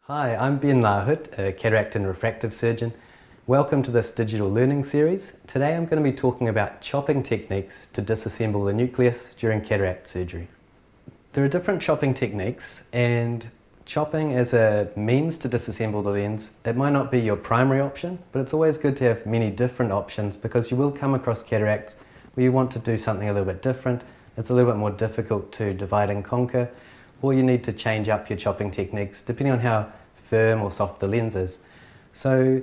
Hi, I'm LaHood, a cataract and refractive surgeon. Welcome to this digital learning series. Today I'm going to be talking about chopping techniques to disassemble the nucleus during cataract surgery. There are different chopping techniques, and chopping as a means to disassemble the lens, it might not be your primary option, but it's always good to have many different options because you will come across cataracts where you want to do something a little bit different. It's a little bit more difficult to divide and conquer, or you need to change up your chopping techniques depending on how firm or soft the lens is. So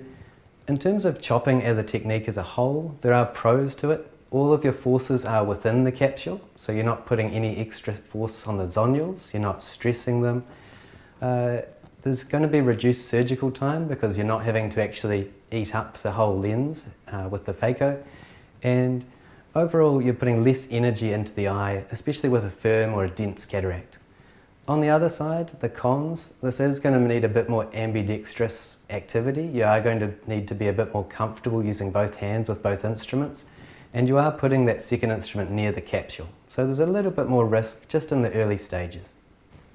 in terms of chopping as a technique as a whole, there are pros to it. All of your forces are within the capsule, so you're not putting any extra force on the zonules, you're not stressing them. There's going to be reduced surgical time because you're not having to actually eat up the whole lens with the phaco, and overall you're putting less energy into the eye, especially with a firm or a dense cataract. On the other side, the cons, this is going to need a bit more ambidextrous activity. You are going to need to be a bit more comfortable using both hands with both instruments, and you are putting that second instrument near the capsule. So there's a little bit more risk just in the early stages.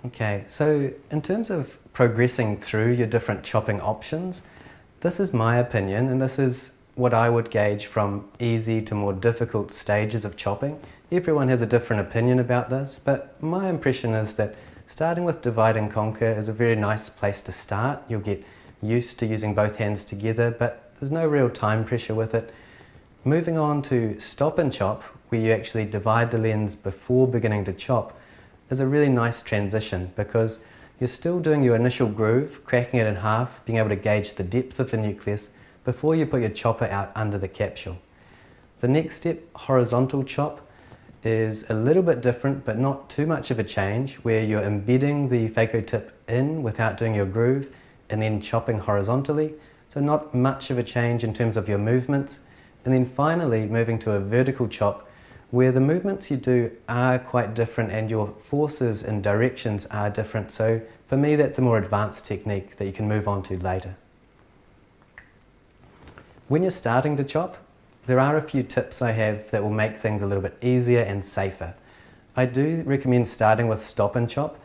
Okay, so in terms of progressing through your different chopping options, this is my opinion, and this is what I would gauge from easy to more difficult stages of chopping. Everyone has a different opinion about this, but my impression is that starting with divide and conquer is a very nice place to start. You'll get used to using both hands together, but there's no real time pressure with it. Moving on to stop and chop, where you actually divide the lens before beginning to chop, is a really nice transition because you're still doing your initial groove, cracking it in half, being able to gauge the depth of the nucleus before you put your chopper out under the capsule. The next step, horizontal chop, is a little bit different but not too much of a change, where you're embedding the phaco tip in without doing your groove and then chopping horizontally, so not much of a change in terms of your movements. And then finally moving to a vertical chop, where the movements you do are quite different and your forces and directions are different. So for me that's a more advanced technique that you can move on to later. When you're starting to chop, there are a few tips I have that will make things a little bit easier and safer. I do recommend starting with stop and chop.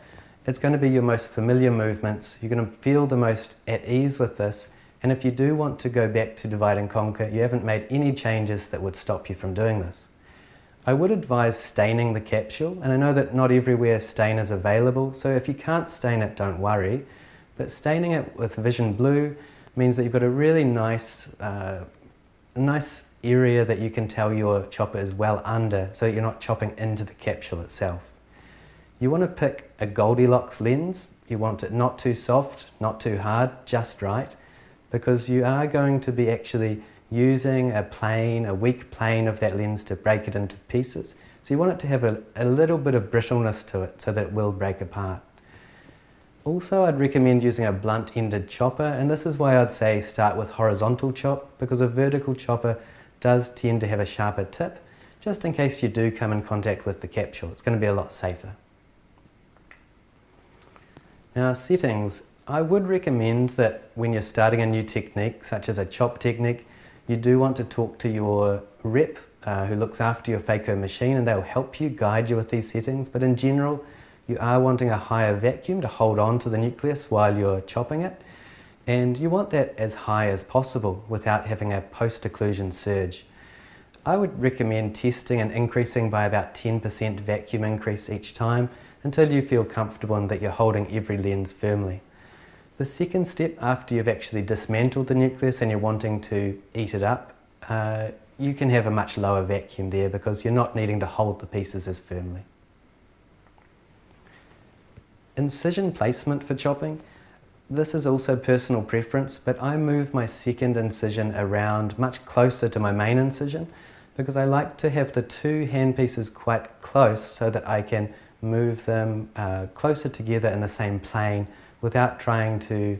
It's going to be your most familiar movements. You're going to feel the most at ease with this, and if you do want to go back to divide and conquer, you haven't made any changes that would stop you from doing this. I would advise staining the capsule, and I know that not everywhere stain is available, so if you can't stain it, don't worry, but staining it with Vision Blue means that you've got a really nice area that you can tell your chopper is well under, so that you're not chopping into the capsule itself. You want to pick a Goldilocks lens. You want it not too soft, not too hard, just right, because you are going to be actually using a weak plane of that lens to break it into pieces. So you want it to have a little bit of brittleness to it so that it will break apart. Also, I'd recommend using a blunt-ended chopper, and this is why I'd say start with horizontal chop, because a vertical chopper does tend to have a sharper tip, just in case you do come in contact with the capsule. It's going to be a lot safer. Now, settings. I would recommend that when you're starting a new technique, such as a chop technique, you do want to talk to your rep who looks after your phaco machine, and they'll help you, guide you with these settings, but in general, you are wanting a higher vacuum to hold on to the nucleus while you're chopping it, and you want that as high as possible without having a post-occlusion surge. I would recommend testing and increasing by about 10% vacuum increase each time until you feel comfortable and that you're holding every lens firmly. The second step, after you've actually dismantled the nucleus and you're wanting to eat it up, you can have a much lower vacuum there because you're not needing to hold the pieces as firmly. Incision placement for chopping. This is also personal preference, but I move my second incision around much closer to my main incision because I like to have the two handpieces quite close so that I can move them closer together in the same plane without trying to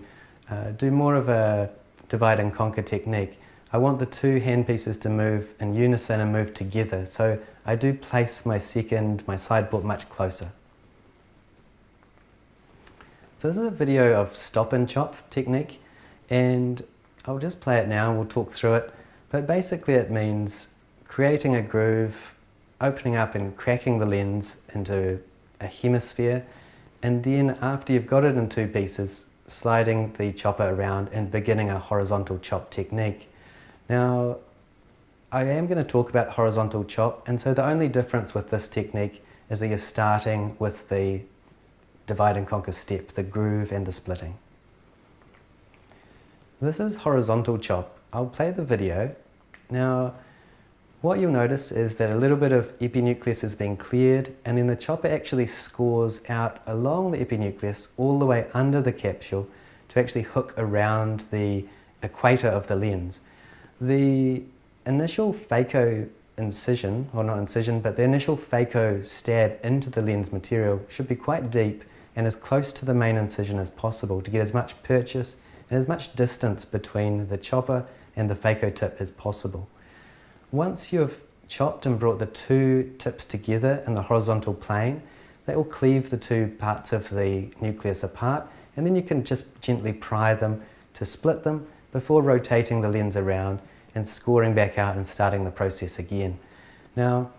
do more of a divide and conquer technique. I want the two handpieces to move in unison and move together, so I do place my sideboard much closer. So this is a video of stop and chop technique, and I'll just play it now and we'll talk through it. But basically it means creating a groove, opening up and cracking the lens into a hemisphere, and then after you've got it in two pieces, sliding the chopper around and beginning a horizontal chop technique. Now, I am going to talk about horizontal chop, and so the only difference with this technique is that you're starting with the divide and conquer step, the groove and the splitting. This is horizontal chop. I'll play the video. Now, what you'll notice is that a little bit of epinucleus is being cleared, and then the chopper actually scores out along the epinucleus all the way under the capsule to actually hook around the equator of the lens. The initial phaco incision, or not incision, but the initial phaco stab into the lens material should be quite deep and as close to the main incision as possible to get as much purchase and as much distance between the chopper and the phaco tip as possible. Once you've chopped and brought the two tips together in the horizontal plane, that will cleave the two parts of the nucleus apart, and then you can just gently pry them to split them before rotating the lens around and scoring back out and starting the process again. Now,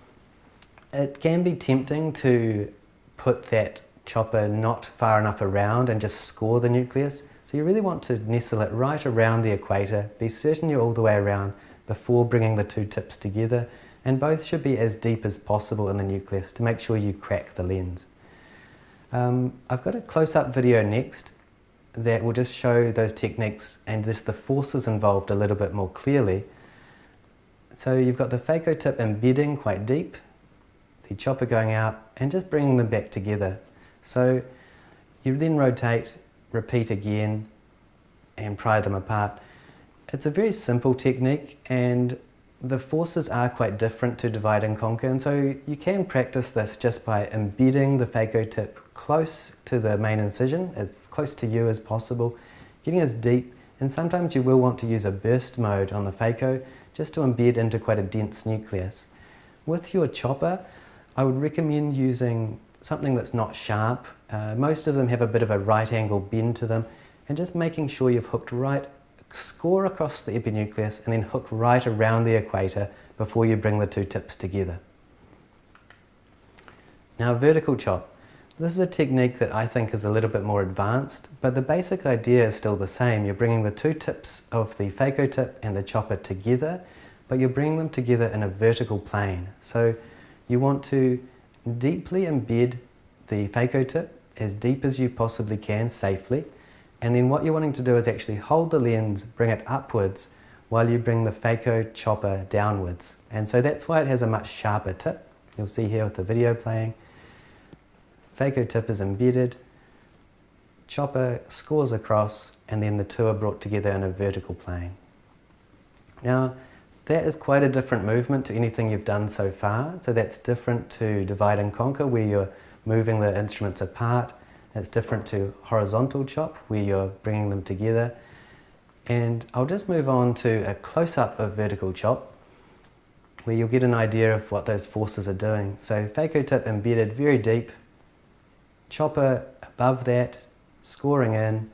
it can be tempting to put that chopper not far enough around and just score the nucleus, so you really want to nestle it right around the equator, be certain you're all the way around before bringing the two tips together, and both should be as deep as possible in the nucleus to make sure you crack the lens. I've got a close-up video next that will just show those techniques and just the forces involved a little bit more clearly. So you've got the phaco tip embedding quite deep, the chopper going out, and just bringing them back together. So you then rotate, repeat again, and pry them apart. It's a very simple technique, and the forces are quite different to divide and conquer, and so you can practice this just by embedding the phaco tip close to the main incision, as close to you as possible, getting as deep, and sometimes you will want to use a burst mode on the phaco just to embed into quite a dense nucleus. With your chopper, I would recommend using something that's not sharp. Most of them have a bit of a right angle bend to them, and just making sure you've hooked right, score across the epinucleus, and then hook right around the equator before you bring the two tips together. Now, vertical chop. This is a technique that I think is a little bit more advanced, but the basic idea is still the same. You're bringing the two tips of the phaco tip and the chopper together, but you're bringing them together in a vertical plane. So you want to deeply embed the phaco tip as deep as you possibly can safely, and then what you're wanting to do is actually hold the lens, bring it upwards, while you bring the phaco chopper downwards. And so that's why it has a much sharper tip. You'll see here with the video playing. Phaco tip is embedded, chopper scores across, and then the two are brought together in a vertical plane. Now, that is quite a different movement to anything you've done so far. So that's different to divide and conquer, where you're moving the instruments apart. It's different to horizontal chop, where you're bringing them together. And I'll just move on to a close-up of vertical chop, where you'll get an idea of what those forces are doing. So phaco tip embedded very deep, chopper above that, scoring in,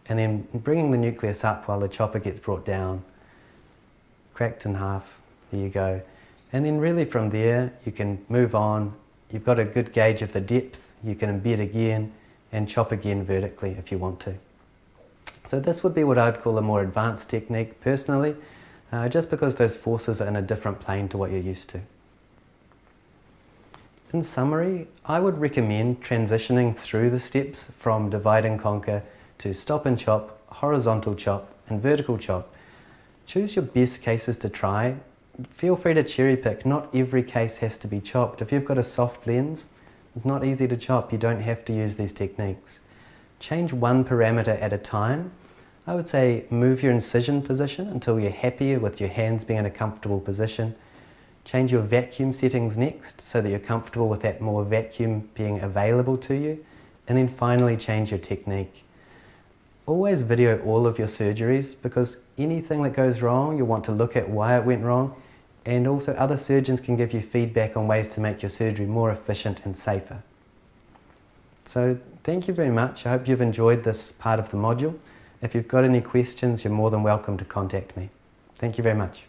and then bringing the nucleus up while the chopper gets brought down. Cracked in half, there you go. And then really from there, you can move on. You've got a good gauge of the depth. You can embed again and chop again vertically if you want to. So this would be what I'd call a more advanced technique personally, just because those forces are in a different plane to what you're used to. In summary, I would recommend transitioning through the steps from divide and conquer to stop and chop, horizontal chop, and vertical chop. Choose your best cases to try. Feel free to cherry pick. Not every case has to be chopped. If you've got a soft lens, it's not easy to chop. You don't have to use these techniques. Change one parameter at a time. I would say move your incision position until you're happy with your hands being in a comfortable position. Change your vacuum settings next so that you're comfortable with that more vacuum being available to you. And then finally change your technique. Always video all of your surgeries, because anything that goes wrong, you'll want to look at why it went wrong, and also other surgeons can give you feedback on ways to make your surgery more efficient and safer. So thank you very much. I hope you've enjoyed this part of the module. If you've got any questions, you're more than welcome to contact me. Thank you very much.